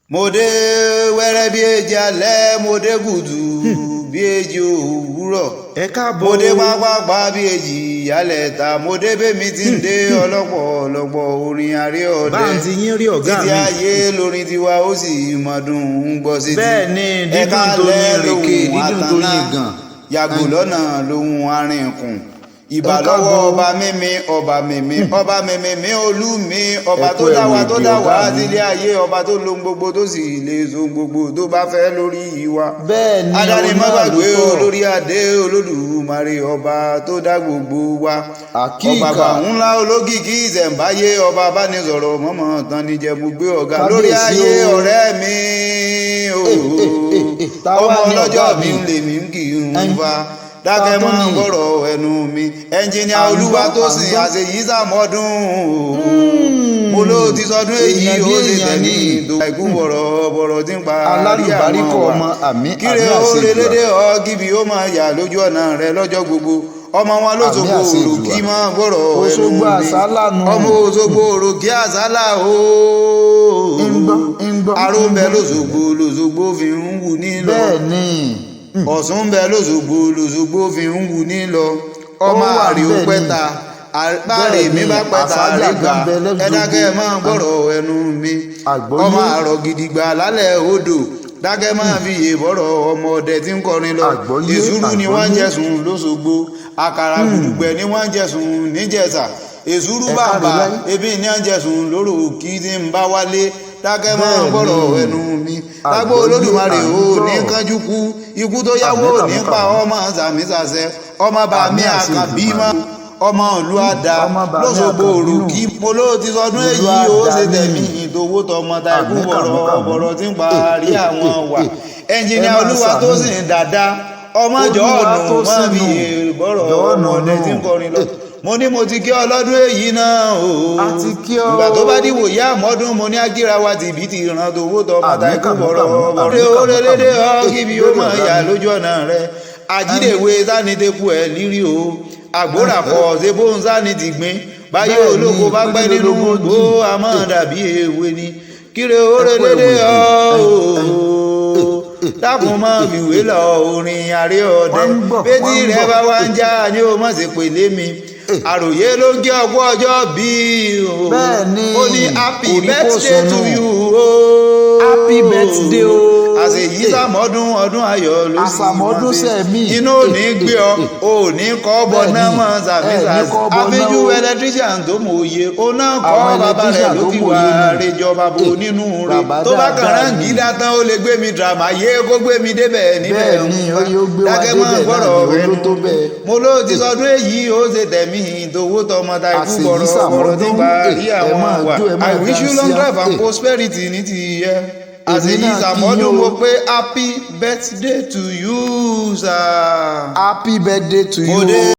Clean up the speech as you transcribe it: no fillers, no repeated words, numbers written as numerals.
mo dé wẹ́rẹ́ bí èjì alẹ́ mo dé gùdù bí èjì òwúrọ̀ ẹ káàbọ̀ mo dé pápápá bí èjì ìyálẹ̀ ta mo dé bẹ́mi tí ń dé ọlọ́pọ̀lọpọ̀ orin àrí ọ̀dẹ bá ń ti yín rí ọ̀gá mi títí ayé lórin tiwa ó sì mọ̀dún ń gbọ́ sí ti bẹ́ẹ̀ ni dídùn tó ní ìrèké dídùn tó ní ìgàn yàgò lọ́nà lóhun arìnkùn ìbà lọ́wọ́ ọba mímí ọba mímí ọba mímí olú mi ọba tó dá wa sílé ayé ọba tó lóhun gbogbo tó sì lè so gbogbo tó bá fẹ́ lórí ìwà. bẹ́ẹ̀ ni adarí má gbàgbé olórí adé olódùmarè ọba tó dá gbogbo wa. ọba gbà ńlá olókìkí ìṣẹ̀ǹbáyé ọba abánisọ̀rọ̀ mọ́mọ́ tán ní jẹ́mu gbé ọ̀gá lórí ayé ọ̀rẹ́ mi ọmọ ọlọ́jọ́ mi ń lè mí kì í ń fa dákẹ́ mọ́ gbọ́rọ̀ ẹnu mi ẹnjìníà olúwa tó sìn àṣeyí sàmọ́dún mo ló ti sọdún èyí ó ṣe tẹ̀lé ìdò àìkú bọ̀rọ̀ tí ń pa alálùbáríkọ ọmọ àmì kíre ó relédè ọ kíbi ó máa yà lójú ọ̀nà rẹ lọ́jọ́ gbogbo ọmọ wọn lóṣogbo òròkì máa gbọ́rọ̀ ẹnu mi ọmọ Òṣogbo òròkì àsálà o aró ń bẹ lóṣogbo fi ń wù nílọ Ọ̀ṣun ń bẹ lóṣogbo fi ń wù nílọ ọmọ àríwó pẹ́ta báàrí mi bá pẹ́ta àrígbà ẹ̀dákẹ́ máa gbọ́rọ̀ ẹnu mi ọmọ àrọ̀ gidigba lálẹ́ odò dákẹ́ máa fi yè bọ́rọ̀ ọmọ ọdẹ tí ń kọrin lọ èsúrú ni wọ́n ń jẹ̀sùn lóṣogbo àkàrà gbùdùgbẹ̀ ni wọ́n ń jẹ̀sùn níjẹ̀ṣà èsúrú bàbà ebi ní à ń jẹ̀sùn lóró kí tí ń bá wálé dákẹ́ máa gbọ́rọ̀ ẹnu mi lágbó olódùmarè ò ní kánjú kú ikú tó yáwó ò ní pa ọmọ sàmísàṣẹ ọmọ bàmí àkànbí mọ́ ọmọ ìlú àdá lóṣogbo òròkì mo ló ti sọdún èyí ó ṣe tẹ̀mí ìdòwò tọmọ ta ikú bọ̀rọ̀ tí ń parí àwọn wà ẹnjìníà olúwa tó sì ń dáadáa ọmọ jọ̀ọ́nù mọ́ bí bọ̀rọ̀ ọmọ ọdẹ tí ń kọrin lọ mo ní mo ti kí ọ lọ́dún èyí náà o ìgbà tó bá dìbò yá àmọ́dún mo ní agíra wa tìbí ti ràn tówó tọmọ ta ikú bọ̀rọ̀ ó relédè ọ kíbi ó mọ̀ yà lójú ọ̀nà rẹ ajídèwé sánidẹ́kù ẹ̀ lírí o àgbóràkọ̀ ṣe bó ń sáni ti gbin báyé olóko bá pẹ́ nínú gbó àmọ́ dàbí ewé ni kíre ó relédè dákun mọ́ fìwé lọ orin àrí ọdẹ pétí rẹ bá wá ń já ni ó mọ̀ sí pèlé mi àròyé ló ń jẹ́ ọgbọ́ ọjọ́ bíi ó ní happy birthday to you happy birthday o àṣeyí sàmọ́dún ọdún ayọ̀ ló sì àṣàmọ́dún sẹ́mi inú ò ní gbé ọ ò ní kọ́ bọ̀ náà mọ́ sàmísàsì àfẹ́jú electrician tó mọ̀ òye ó náà kọ́ bàbá rẹ̀ ló fi wà rẹjọba bò nínú rẹ̀ tó bá kàrá ń gídá tán ó lè gbé mi drama yé kó gbé mi débẹ̀ níbẹ̀ dákẹ́ mọ́ gbọ́rọ̀ rẹ̀ mo ló ti sọdún èyí ó ṣe tẹ̀mí ìdòwò tọmọ ta ikú bọ̀rọ̀ tí parí àwọn wà I wish you long life and prosperity ní ti yẹ àṣeyí sàmọ́dún mo pé happy birthday to you sir. happy birthday to you.